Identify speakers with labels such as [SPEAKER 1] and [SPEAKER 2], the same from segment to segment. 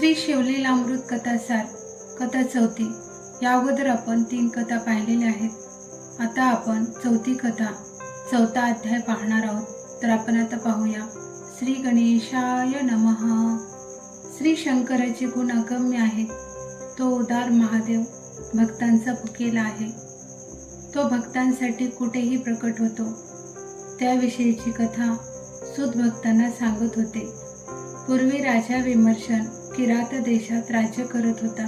[SPEAKER 1] श्री शिवलीलामृत कथा सार कथा चौथी. या अगोदर आपण 3 कथा पाहिलेल्या आहेत. आता आपण चौथी कथा 4था अध्याय पाहणार आहोत. तर आपण आता पाहूया. श्री गणेशाय नमः. श्री शंकराचे गुण अगम्य आहेत. तो उदार महादेव भक्तांचा भुकेला आहे. तो भक्तांसाठी कुठेही प्रकट होतो. त्याविषयीची कथा सूत भक्तांना सांगत होते. पूर्वी राजा विमर्शन किरात देशात राज्य करत होता.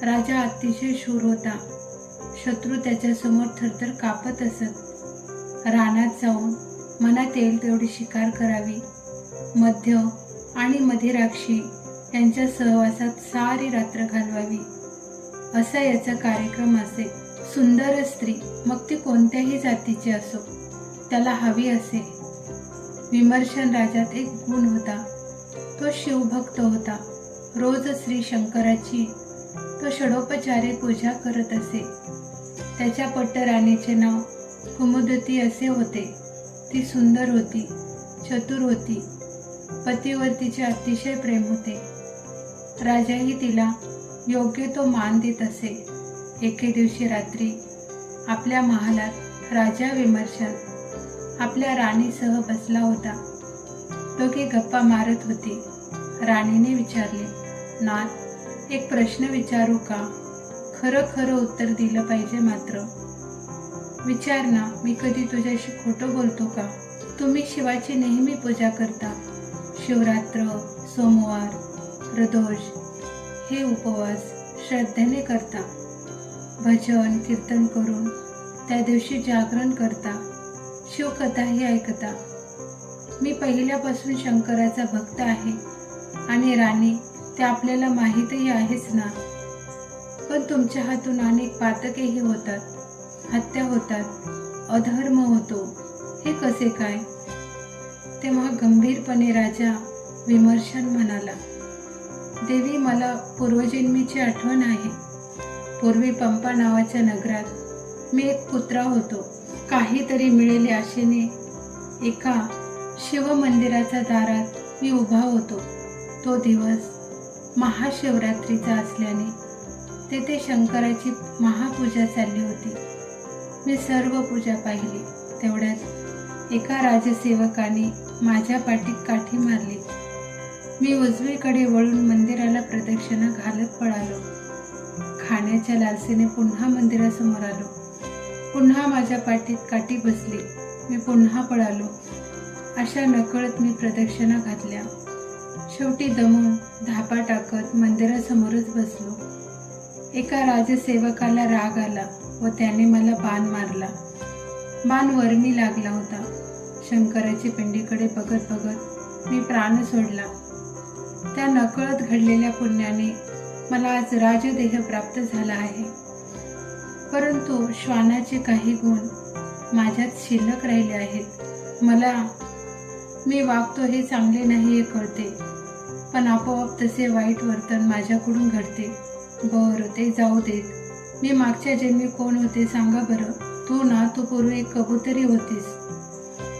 [SPEAKER 1] राजा अतिशय शूर होता. शत्रू त्याच्या समोर थरथर कापत असत. रानात जाऊन मनात येईल तेवढी शिकार करावी. मद्य आणि मदिराक्षी यांच्या सहवासात सारी रात्र घालवावी असा याचा कार्यक्रम असे. सुंदर स्त्री मग ती कोणत्याही जातीची असो त्याला हवी असे. विमर्शन राजात एक गुण होता. तो शिवभक्त होता. रोज श्री शंकराची तो षडोपचारे पूजा करत असे. त्याच्या पट्टराणीचे नाव कुमुदती असे होते. ती सुंदर होती, चतुर होती. पतीवर तिचे अतिशय प्रेम होते. राजाही तिला योग्य तो मान देत असे. एके दिवशी रात्री आपल्या महालात राजा विमर्शन आपल्या राणीसह बसला होता. दोघे गप्पा मारत होते. राणीने विचारले, नाथ, एक प्रश्न विचारू का? खरं खरं उत्तर दिलं पाहिजे मात्र. विचार ना, मी कधी तुझ्याशी खोटं बोलतो का? तुम्ही शिवाची नेहमी पूजा करता. शिवरात्र, सोमवार, प्रदोष हे उपवास श्रद्धेने करता. भजन कीर्तन करून त्या दिवशी जागरण करता. शिवकथाही ऐकता. मी पहिल्यापासून शंकराचा भक्त आहे आणि राणी ते आपल्याला माहीतही आहेच ना. पण तुमच्या हातून अनेक पातकेही होतात, हत्या होतात, अधर्म होतो. हे कसे काय? तेव्हा गंभीरपणे राजा विमर्शन म्हणाला, देवी, मला पूर्वजन्मीची आठवण आहे. पूर्वी पंपा नावाच्या नगरात मी एक कुत्रा होतो. काहीतरी मिळेल आशेने एका शिवमंदिराच्या दारात मी उभा होतो. तो दिवस महाशिवरात्रीचा असल्याने तेथे शंकराची महापूजा चालली होती. मी सर्व पूजा पाहिली. तेवढ्यात एका राजसेवकाने माझ्या पाठीत काठी मारली. मी उजवीकडे वळून मंदिराला प्रदक्षिणा घालत पळालो. खाण्याच्या लालसेने पुन्हा मंदिरासमोर आलो. पुन्हा माझ्या पाठीत काठी बसली. मी पुन्हा पळालो. अशा नकळत मी प्रदक्षिणा घातल्या. शेवटी दमून धापा टाकत मंदिरासमोरच बसलो. एका राजसेवकाला राग आला व त्याने मला बाण मारला. बाण वरमी लागला होता. शंकराची पिंडीकडे बघत बघत मी प्राण सोडला. त्या नकळत घडलेल्या पुण्याने मला आज राजदेह प्राप्त झाला आहे. परंतु श्वानाचे काही गुण माझ्यात शिल्लक राहिले आहेत. मी वागतो हे चांगले नाही हे कळते, पण आपोआप तसे वाईट वर्तन माझ्याकडून घडते. बरं, ते जाऊ देत. मी मागच्या जन्मी कोण होते सांगा बरं. तू पूर्वी कबुतरी होतीस.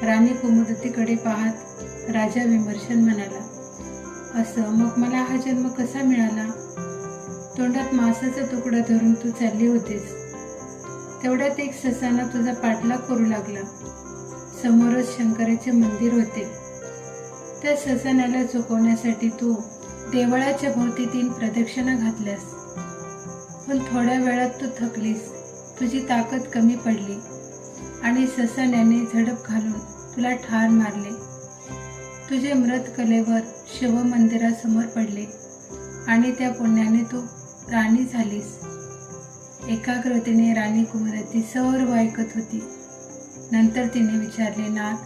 [SPEAKER 1] राणी कुमुदतीकडे पाहत राजा विमर्शन म्हणाला, असं? मग मला हा जन्म कसा मिळाला? तोंडात मांसाचा तुकडा धरून तू चालली होतीस. तेवढ्यात एक ससाना तुझा पाठलाग करू लागला. समोरच शंकराचे मंदिर होते. त्या ससाण्याला चुकवण्यासाठी तू देवळाच्या भोवती 3 प्रदक्षिणा घातल्यास. पण थोड्या वेळात तू थकलीस. तुझी ताकद कमी पडली आणि ससाण्याने झडप घालून तुला ठार मारले. तुझे मृत कलेवर शिवमंदिरासमोर पडले आणि त्या पुण्याने तू राणी झालीस. एकाग्रतेने राणी कुमुदती सर्व ऐकत होती. नंतर तिने विचारले, नाथ,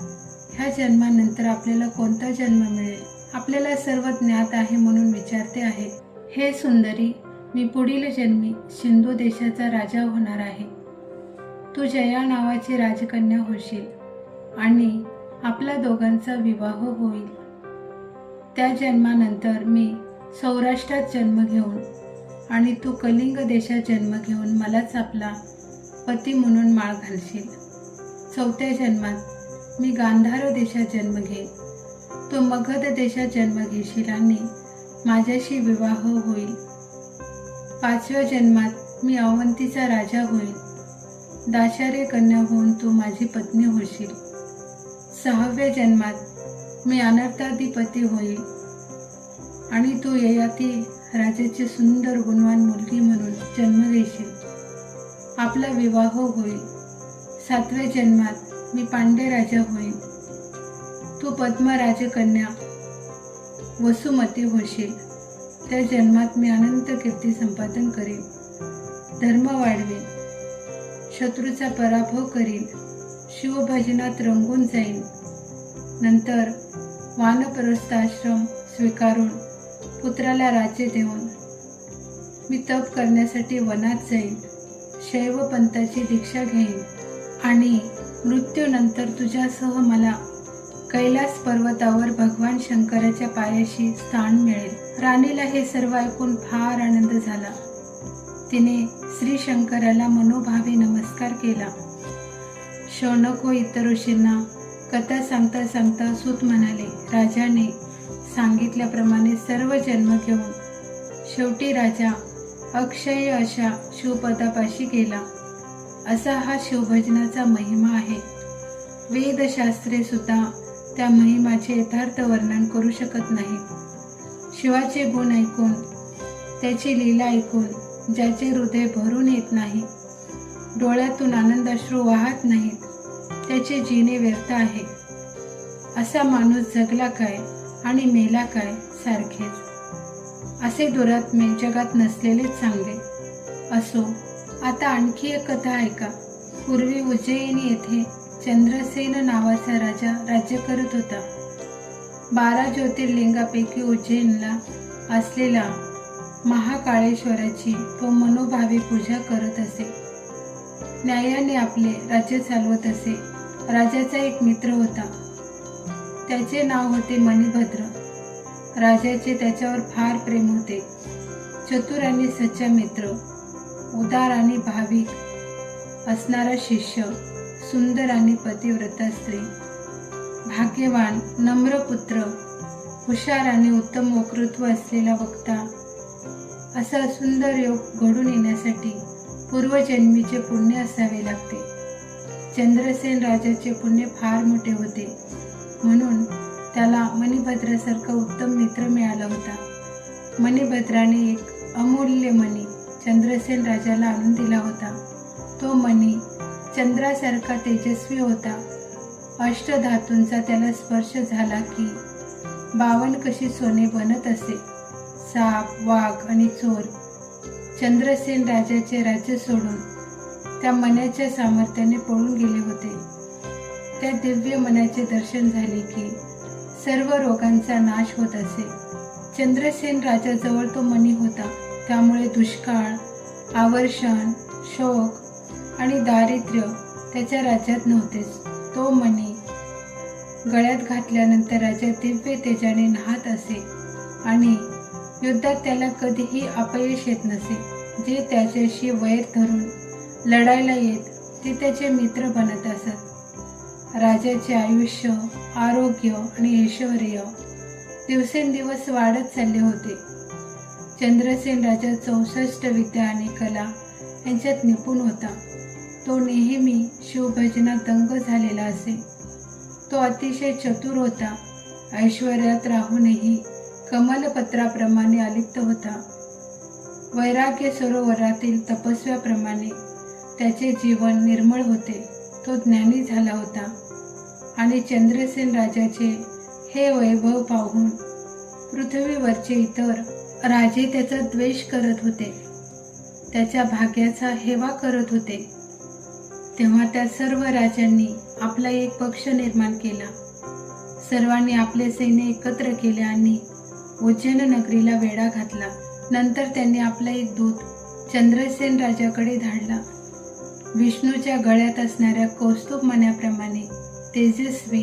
[SPEAKER 1] ह्या जन्मानंतर आपल्याला कोणता जन्म मिळेल? आपल्याला सर्व ज्ञात आहे म्हणून विचारते आहे. हे सुंदरी, मी पुढील जन्मी सिंधू देशाचा राजा होणार आहे. तू जया नावाची राजकन्या होशील आणि आपल्या दोघांचा विवाह होईल. त्या जन्मानंतर मी सौराष्ट्रात जन्म घेऊन आणि तू कलिंग देशात जन्म घेऊन मलाच आपला पती म्हणून माळ घालशील. 4थ्या जन्मात मी गांधार देशात जन्म घेईन. तो मगध देशात जन्म घेशील आणि माझ्याशी विवाह होईल. 5व्या जन्मात मी अवंतीचा राजा होईल. दाशार्य कन्या होऊन तू माझी पत्नी होशील. 6व्या जन्मात मी अनर्थाधिपती होईल आणि तू ययाती राजाची सुंदर गुणवान मुलगी म्हणून जन्म घेशील. आपला विवाह होईल. 7व्या जन्मात मी पांड्य राजा होईल. तू पद्म राजकन्या वसुमती होशील. त्या जन्मात मी अनंत कीर्ती संपादन करीन, धर्म वाढवेन, शत्रूचा पराभव करीन, शिवभजनात रंगून जाईन. नंतर वानप्रस्थ आश्रम स्वीकारून पुत्राला राज्य देऊन मी तप करण्यासाठी वनात जाईन, शैव पंथाची दीक्षा घेईन आणि मृत्यूनंतर तुझ्यासह मला कैलास पर्वतावर भगवान शंकराच्या पायाशी स्थान मिळेल. राणीला हे सर्व ऐकून फार आनंद झाला. तिने श्री शंकराला मनोभावे नमस्कार केला. शौनक व इतर ऋषींना कथा सांगता सांगता सूत म्हणाले, राजाने सांगितल्याप्रमाणे सर्व जन्म घेऊन शेवटी राजा अक्षय अशा शिवपदापाशी गेला. असा हा शिवभजनाचा महिमा आहे. वेदशास्त्रे सुद्धा त्या महिमाचे यथार्थ वर्णन करू शकत नाही. शिवाचे गुण ऐकून, त्याची लीला ऐकून ज्याचे हृदय भरून येत नाही, डोळ्यातून आनंदाश्रू वाहत नाहीत, त्याचे जीणे व्यर्थ आहे. असा माणूस जगला काय आणि मेला काय सारखेच. असे दुरात्मे जगात नसलेलेच चांगले. असो, आता आणखी एक कथा ऐका. पूर्वी उज्जैनी येथे चंद्रसेन नावाचा राजा राज्य करत होता. 12 ज्योतिर्लिंगापैकी उज्जैनला असलेला महाकाळेश्वराची तो मनोभावे पूजा करत असे. न्यायाने आपले राज्य चालवत असे. राजाचा एक मित्र होता. त्याचे नाव होते मणिभद्र. राजाचे त्याच्यावर फार प्रेम होते. चतुर आणि सच्चा मित्र, उदार आणि भाविक असणारा शिष्य, सुंदर आणि पतिव्रता स्त्री, भाग्यवान, नम्र पुत्र, हुशार आणि उत्तम वक्तृत्व असलेला वक्ता. असा सुंदर योग घडून येण्यासाठी पूर्वजन्मीचे पुण्य असावे लागते. चंद्रसेन राजाचे पुण्य फार मोठे होते, म्हणून त्याला मणिभद्रासारखा उत्तम मित्र मिळाला होता. मणिभद्राने एक अमूल्य मणी चंद्रसेन राजाला आणून दिला होता. तो मणी चंद्रासारखा तेजस्वी होता. अष्टधातूंचा त्याला स्पर्श झाला की 52 कशी सोने बनत असे. साप, वाघ आणि चोर चंद्रसेन राजाचे राज्य सोडून त्या मण्याच्या सामर्थ्याने पळून गेले होते. त्या दिव्य मण्याचे दर्शन झाले की सर्व रोगांचा नाश होत असे. चंद्रसेन राजाजवळ तो मणी होता, त्यामुळे दुष्काळ, आवर्षण, शोक आणि दारिद्र्य त्याच्या राज्यात नव्हतेच. तो मणी गळ्यात घातल्यानंतर राजा दिव्य तेजाने न्हात असे आणि युद्धात त्याला कधीही अपयश येत नसे. जे त्याच्याशी वैर धरून लढायला येत ते त्याचे मित्र बनत असत. राजाचे आयुष्य, आरोग्य आणि ऐश्वर्य दिवसेंदिवस वाढत चालले होते. चंद्रसेन राजा 64 विद्या आणि कला यांच्यात निपुण होता. तो नेहमी शिवभजनात दंग झालेला असे. तो अतिशय चतुर होता. ऐश्वर्यात राहूनही कमलपत्राप्रमाणे अलिप्त होता. वैराग्य सरोवरातील तपस्व्याप्रमाणे त्याचे जीवन निर्मळ होते. तो ज्ञानी झाला होता आणि चंद्रसेन राजाचे हे वैभव पाहून पृथ्वीवरचे इतर राजे त्याचा द्वेष करत होते, त्याच्या भाग्याचा हेवा करत होते. तेव्हा त्या सर्व राजांनी आपला एक पक्ष निर्माण केला. सर्वांनी आपले सैन्य एकत्र केले आणि उज्जैन नगरीला वेढा घातला. नंतर त्यांनी आपला एक दूत चंद्रसेन राजाकडे धाडला. विष्णूच्या गळ्यात असणाऱ्या कौस्तुभ मण्याप्रमाणे तेजस्वी,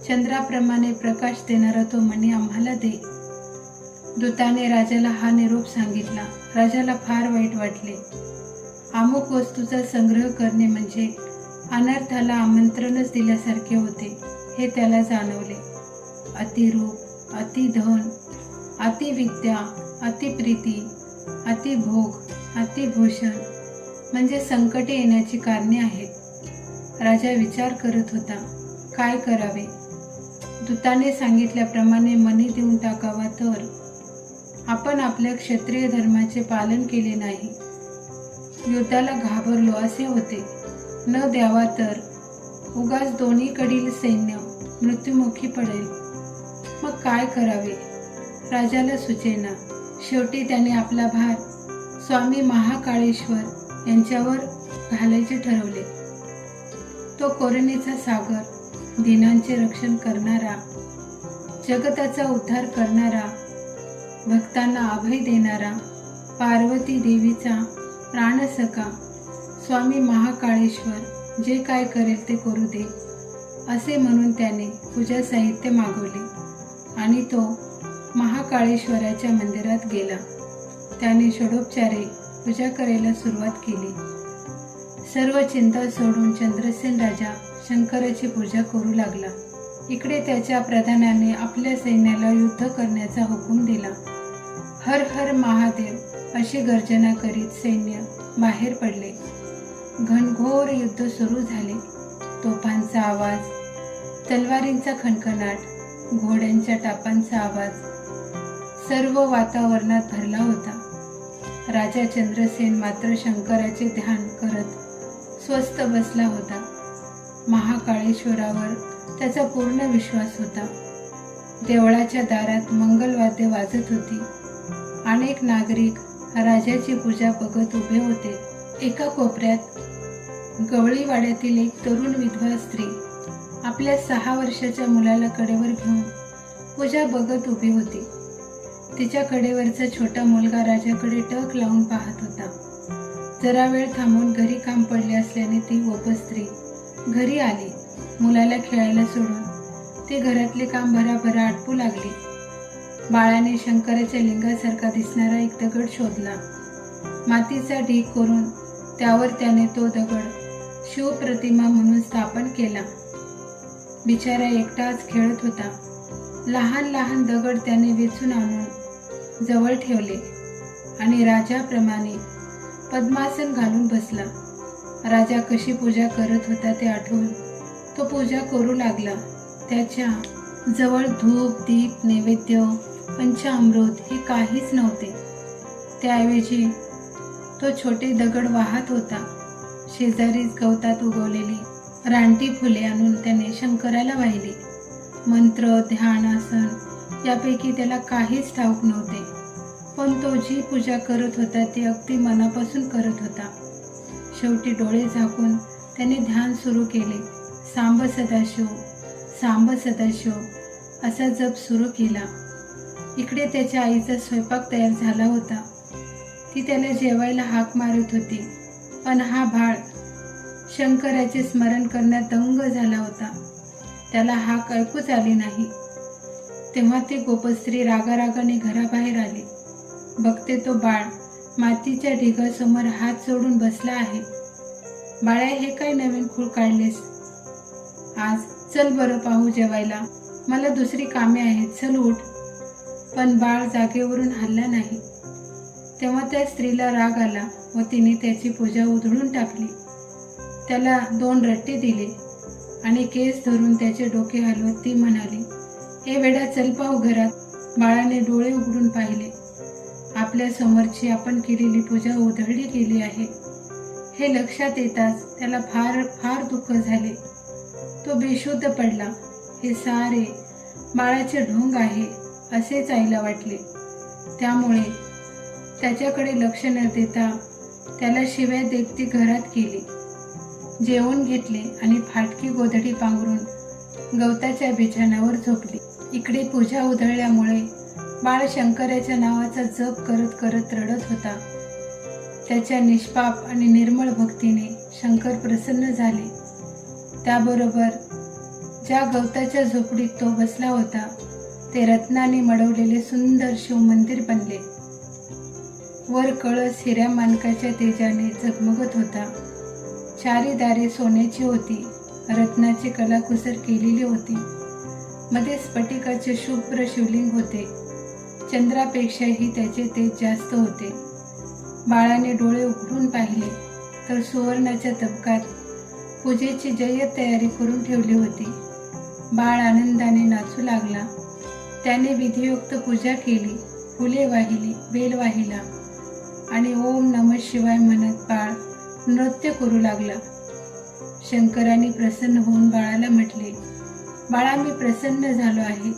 [SPEAKER 1] चंद्राप्रमाणे प्रकाश देणारा तो मणी आम्हाला दे. दूताने राजाला हा निरोप सांगितला. राजाला फार वाईट वाटले. अमुक वस्तूचा संग्रह करणे म्हणजे अनर्थाला आमंत्रणच दिल्यासारखे होते हे त्याला जाणवले. अतिरूप, अतिधन अतिविद्या, अतिप्रीती, अतिभोग, अतिभूषण म्हणजे संकटे येण्याची कारणे आहेत. राजा विचार करत होता, काय करावे. दूताने सांगितल्याप्रमाणे मणी देऊन टाकावा, तर आपण आपल्या क्षत्रिय धर्माचे पालन केले नाही. युद्धाला घाबरलो असे होते. न द्यावा तर उगाच दोन्हीकडील सैन्य मृत्युमुखी पडेल. मग काय करावे राजाला सुचेना. शेवटी त्याने आपला भार स्वामी महाकाळेश्वर यांच्यावर घालायचे ठरवले. तो करुणेचा सागर, दीनांचे रक्षण करणारा, जगताचा उद्धार करणारा, भक्तांना अभय देणारा, पार्वती देवीचा प्राणसखा स्वामी महाकाळेश्वर जे काय करेल ते करू दे असे म्हणून त्याने पूजा साहित्य मागवले आणि तो महाकाळेश्वराच्या मंदिरात गेला. त्याने षडोपचारे पूजा करायला सुरुवात केली. सर्व चिंता सोडून चंद्रसेन राजा शंकराची पूजा करू लागला. इकडे त्याच्या प्रधानाने आपल्या सैन्याला युद्ध करण्याचा हुकूम दिला. हर हर महादेव अशी गर्जना करीत सैन्य बाहेर पडले. घनघोर युद्ध सुरू झाले. तोफांचा आवाज, तलवारींचा खणखणाट, घोड्यांच्या टापांचा आवाज सर्व वातावरणात भरला होता. राजा चंद्रसेन मात्र शंकराचे ध्यान करत स्वस्थ बसला होता. महाकाळेश्वरावर त्याचा पूर्ण विश्वास होता. देवळाच्या दारात मंगलवाद्य वाजत होती. अनेक नागरिक राजाची पूजा बघत उभे होते. एका कोपऱ्यात गवळीवाड्यातील एक तरुण विधवा स्त्री आपल्या 6 वर्षाच्या मुलाला कडेवर घेऊन पूजा बघत उभी होती. तिच्या कडेवरचा छोटा मुलगा राजाकडे टक लावून पाहत होता. जरा वेळ थांबून घरी काम पडले असल्याने ती गोपस्त्री घरी आली. मुलाला खेळायला सोडून ती घरातले काम भराभरा आटपू लागली. बाळाने शंकराच्या लिंगासारखा दिसणारा एक दगड शोधला. मातीचा ढीग करून त्यावर त्याने तो दगड शिवप्रतिमा म्हणून स्थापन केला. बिचारा एकटाच खेळत होता. लहान लहान दगड त्याने वेचून आणून जवळ ठेवले आणि राजाप्रमाणे पद्मासन घालून बसला. राजा कशी पूजा करत होता ते आठवून तो पूजा करू लागला. त्याच्या जवळ धूप, दीप, नैवेद्य, पंचामृत हे काहीच नव्हते. त्याऐवजी तो छोटे दगड वाहत होता. शेजारीच गवतात उगवलेली रानटी फुले आणून त्याने शंकराला वाहिली. मंत्र, ध्यान, आसन यापैकी त्याला काहीच ठाऊक नव्हते. पण तो जी पूजा करत होता ती अगदी मनापासून करत होता. शेवटी डोळे झाकून त्याने ध्यान सुरू केले. सांब सदाशिव, सांब सदाशिव असा जप सुरू केला. इकडे त्याच्या आईचा स्वयंपाक तयार झाला होता. ती त्याला जेवायला हाक मारत होती. पण हा बाळ शंकराचे स्मरण करण्यात दंग झाला होता. त्याला हाक ऐकूच आली नाही. तेव्हा ती गोपस्त्री रागारागाने घराबाहेर आली. बघते तो बाळ मातीच्या ढिगासमोर हात जोडून बसला आहे. बाळा, हे काय नवीन खूळ काढलेस आज? चल बरं पाहू जेवायला, मला दुसरी कामे आहेत, चल उठ. पण बाळ जागेवरून हलला नाही. तेव्हा त्या स्त्रीला राग आला व तिने त्याची पूजा उधळून टाकली. त्याला 2 रट्टे दिले आणि केस धरून त्याचे डोके हलवत ती म्हणाली, हे वेडा, चल पाहू घरात. बाळाने डोळे उघडून पाहिले. आपल्या समोरची आपण केलेली पूजा उधळली गेली आहे. हे लक्षात येताच त्याला फार फार दुःख झाले. तो बेशुद्ध पडला. हे सारे बाळाचे ढोंग आहे असेच आईला वाटले. त्यामुळे त्याच्याकडे लक्ष न देता त्याला शिव्या देत ती घरात गेली. जेवण घेतले आणि फाटकी गोधडी पांघरून गवताच्या बिछाण्यावर झोपली. इकडे पूजा उधळल्यामुळे बाळ शंकराच्या नावाचा जप करत करत रडत होता. त्याच्या निष्पाप आणि निर्मळ भक्तीने शंकर प्रसन्न झाले. त्याबरोबर ज्या गवताच्या झोपडीत तो बसला होता ते रत्नाने मडवलेले सुंदर शिव मंदिर बनले. वर कळस हिऱ्या माणकाच्या तेजाने झगमगत होता. 4 दारे सोन्याची होती. रत्नाची कलाकुसर केलेली होती. मध्ये स्फटिकाचे शुभ्र शिवलिंग होते. चंद्रापेक्षाही त्याचे तेज जास्त होते. बाळाने डोळे उघडून पाहिले तर सुवर्णाच्या तबकात पूजेची जय्यत तयारी करून ठेवली होती. बाळ आनंदाने नाचू लागला. त्याने विधियुक्त पूजा केली, फुले वाहिली, बेल वाहिला आणि ओम नमः शिवाय म्हणत बाळ नृत्य करू लागला. शंकराने प्रसन्न होऊन बाळाला म्हटले, बाळा, मी प्रसन्न झालो आहे.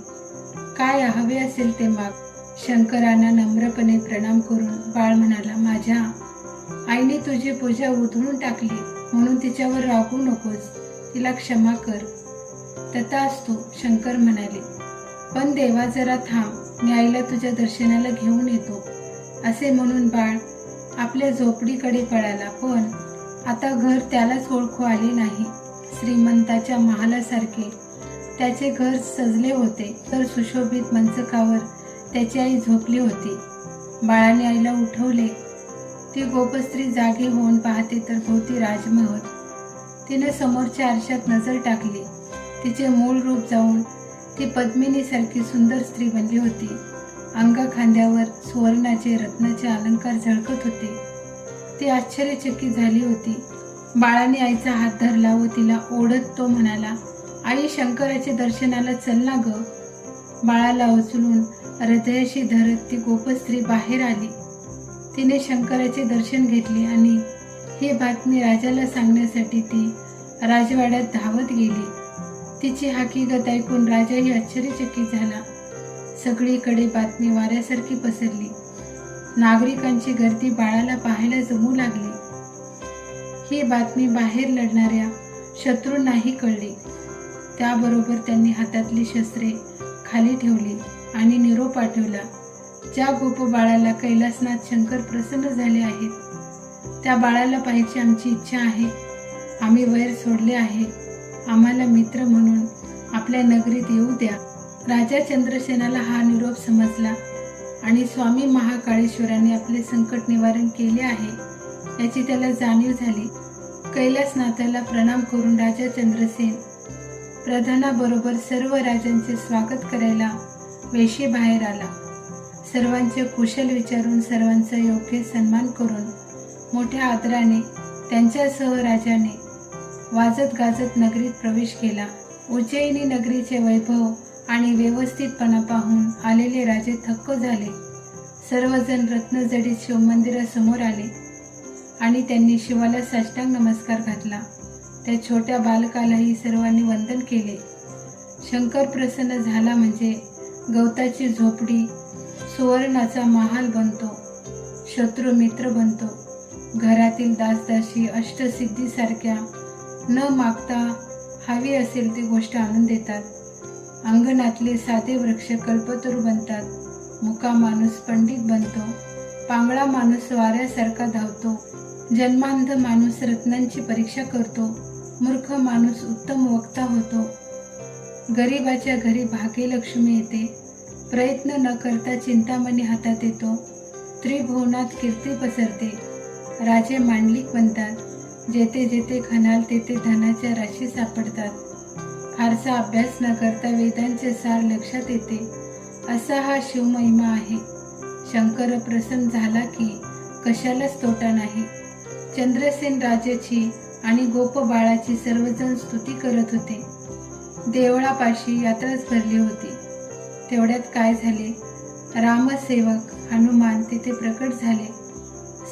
[SPEAKER 1] काय हवे असेल ते माग. शंकरांना नम्रपणे प्रणाम करून बाळ म्हणाला, माझ्या आईने तुझी पूजा उधळून टाकली म्हणून तिच्यावर रागू नकोस, तिला क्षमा कर. तथास्तु, शंकर म्हणाले. पण देवा, जरा थांब, मी आईला तुझ्या दर्शनाला घेऊन येतो. असे म्हणून बाळ आपल्या झोपडीकडे पळाला. पण आता घर त्यालाच ओळखू आले नाही. श्रीमंताच्या महालासारखे त्याचे घर सजले होते, तर सुशोभित मंचकावर त्याची आई झोपली होती. बाळाने आईला उठवले. ती गोपस्त्री जागी होऊन पाहते तर भोवती राजमहल. तिने समोरच्या आरशात नजर टाकली. तिचे मूळ रूप जाऊन ती पद्मिनीसारखी सुंदर स्त्री बनली होती. अंगखांद्यावर सुवर्णाचे रत्नाचे अलंकार झळकत होते. ती आश्चर्यचकित झाली होती. बाळाने आईचा हात धरला व तिला ओढत तो म्हणाला, आई, शंकराच्या दर्शनाला चल ना ग. बाळाला उचलून हृदयाशी धरत ती गोपस्त्री बाहेर आली. तिने शंकराचे दर्शन घेतले आणि ही बातमी राजाला सांगण्यासाठी ती राजवाड्यात धावत गेली. तिची हकीकत ऐकून राजाही आश्चर्यचकित झाला. सगळीकडे बातमी वाऱ्यासारखी पसरली. नागरिकांची गर्दी बाळाला पाहायला जमू लागली. ही बातमी बाहेर लढणाऱ्या शत्रूंनाही कळली. त्याबरोबर त्यांनी हातातली शस्त्रे खाली ठेवली आणि निरोप पाठवला, ज्या गोप बाळाला कैलासनाथ शंकर प्रसन्न झाले आहेत, त्या बाळाला पाहायची आमची इच्छा आहे. आम्ही वैर सोडले आहे. आम्हाला मित्र म्हणून आपल्या नगरीत येऊ द्या. राजा चंद्रसेनाला हा निरोप समजला आणि स्वामी महाकाळेश्वराने आपले संकट निवारण केले आहे याची त्याला जाणीव झाली. कैलासनाथाला प्रणाम करून राजा चंद्रसेन प्रधानाबरोबर सर्व राजांचे स्वागत करायला वेशी बाहेर आला. सर्वांचे कुशल विचारून सर्वांचा योग्य सन्मान करून मोठ्या आदराने त्यांच्यासह राजाने वाजत गाजत नगरीत प्रवेश केला. उज्जैनी नगरीचे वैभव आणि व्यवस्थितपणा पाहून आलेले राजे थक्क झाले. सर्वजण रत्नजडित शिवमंदिरासमोर आले आणि त्यांनी शिवाला साष्टांग नमस्कार घातला. त्या छोट्या बालकालाही सर्वांनी वंदन केले. शंकर प्रसन्न झाला म्हणजे गवताची झोपडी सुवर्णाचा महाल बनतो, शत्रू मित्र बनतो. घरातील दासदासी अष्टसिद्धीसारख्या न मागता हवी असेल ती गोष्ट आणून देतात. अंगणातले साधे वृक्ष कल्पतरू बनतात. मुका माणूस पंडित बनतो. पांगळा माणूस वाऱ्यासारखा धावतो. जन्मांध माणूस रत्नांची परीक्षा करतो. मूर्ख माणूस उत्तम वक्ता होतो. गरीबाच्या घरी भाग्यलक्ष्मी येते. प्रयत्न न करता चिंतामणी हातात येतो. त्रिभुवनात कीर्ती पसरते. राजे मांडलिक बनतात. जेथे जेथे खणाल तेथे धनाच्या राशी सापडतात. फारसा अभ्यास न करता वेदांचे सार लक्षात येते. असा हा शिवमहिमा आहे. शंकर प्रसन्न झाला की कशालाच तोटा नाही. चंद्रसेन राजाची आणि गोप बाळाची सर्वजण स्तुती करत होते. देवळापाशी यात्राच भरली होती. तेवढ्यात काय झाले, रामसेवक हनुमान तिथे प्रकट झाले.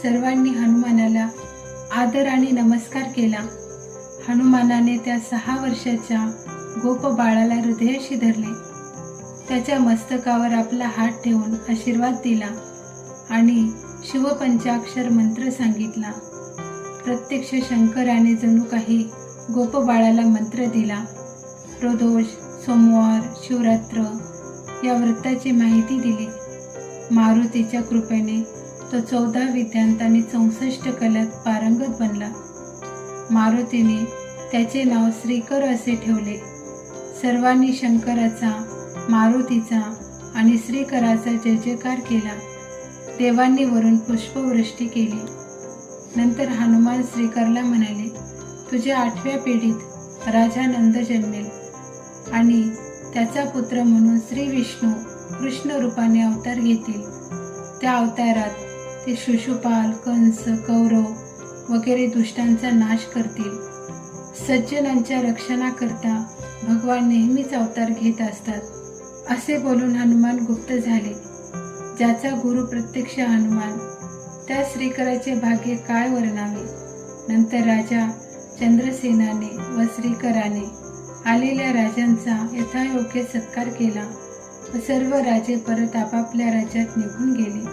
[SPEAKER 1] सर्वांनी हनुमानाला आदर आणि नमस्कार केला. हनुमानाने त्या 6 वर्षाच्या गोप बाळाला हृदयाशी धरले. त्याच्या मस्तकावर आपला हात ठेवून आशीर्वाद दिला आणि शिवपंचाक्षर मंत्र सांगितला. प्रत्यक्ष शंकराने जणू काही गोप बाळाला मंत्र दिला. प्रदोष, सोमवार, शिवरात्र या व्रताची माहिती दिली. मारुतीच्या कृपेने तो 14 विद्यांत आणि 64 कलात पारंगत बनला. मारुतीने त्याचे नाव श्रीकर असे ठेवले. सर्वांनी शंकराचा, मारुतीचा आणि श्रीकराचा जय जयकार केला. देवांनी वरून पुष्पवृष्टी केली. नंतर हनुमान श्रीकरला म्हणाले, तुझ्या 8व्या पिढीत राजा नंद जन्मेल आणि त्याचा पुत्र म्हणून श्री विष्णू कृष्ण रूपाने अवतार घेतील. त्या अवतारात ते शिशुपाल, कंस, कौरव वगैरे दुष्टांचा नाश करतील. सज्जनांच्या रक्षणाकरता भगवान नेहमीच अवतार घेत असतात असे बोलून हनुमान गुप्त झाले. ज्याचा गुरु प्रत्यक्ष हनुमान, त्या श्रीकराचे भाग्य काय वर्णावे. नंतर राजा चंद्रसेनाने व श्रीकराने आलेल्या राजांचा यथायोग्य सत्कार केला व सर्व राजे परत आपापल्या राज्यात निघून गेले.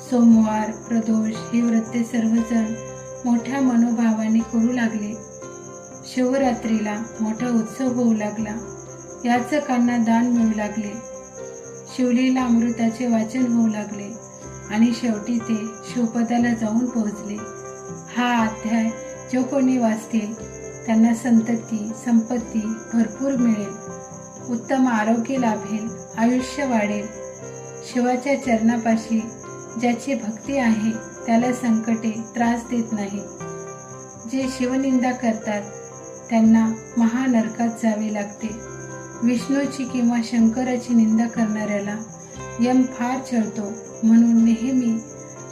[SPEAKER 1] सोमवार, प्रदोष ही व्रते सर्वजण मोठ्या मनोभावाने करू लागले. शिवरात्रीला मोठा उत्सव होऊ लागला. याचकांना दान मिळू लागले. शिवलीला अमृताचे वाचन होऊ लागले आणि शेवटी ते शिवपदाला जाऊन पोहोचले. हा अध्याय जो कोणी वाचतील त्यांना संपत्ती भरपूर मिळेल, उत्तम आरोग्य लाभेल, आयुष्य वाढेल. शिवाच्या चरणापाशी ज्याची भक्ती आहे त्याला संकटे त्रास देत नाही. जे शिवनिंदा करतात त्यांना महानरकात जावे लागते. विष्णूची किंवा शंकराची निंदा करणाऱ्याला यम फार छळतो. म्हणून नेहमी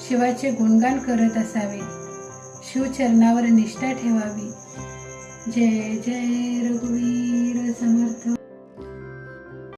[SPEAKER 1] शिवाचे गुणगान करत असावे. शिवचरणावर निष्ठा ठेवावी. जय जय रघुवीर समर्थ.